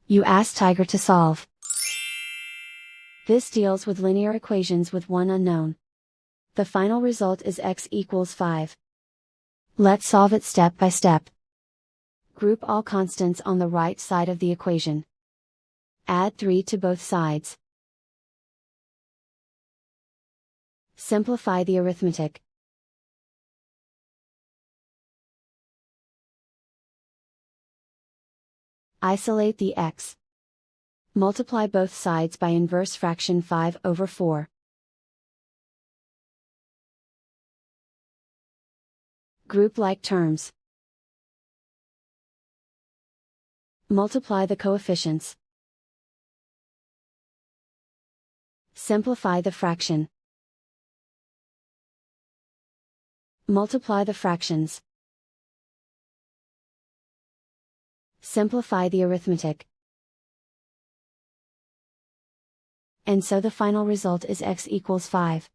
You ask Tiger to solve. This deals with linear equations with one unknown. The final result is x equals 5. Let's solve it step by step. Group all constants on the right side of the equation. Add 3 to both sides. Simplify the arithmetic. Isolate the x. Multiply both sides by inverse fraction 5/4. Group like terms. Multiply the coefficients. Simplify the fraction. Multiply the fractions. Simplify the arithmetic. And so the final result is x equals 5.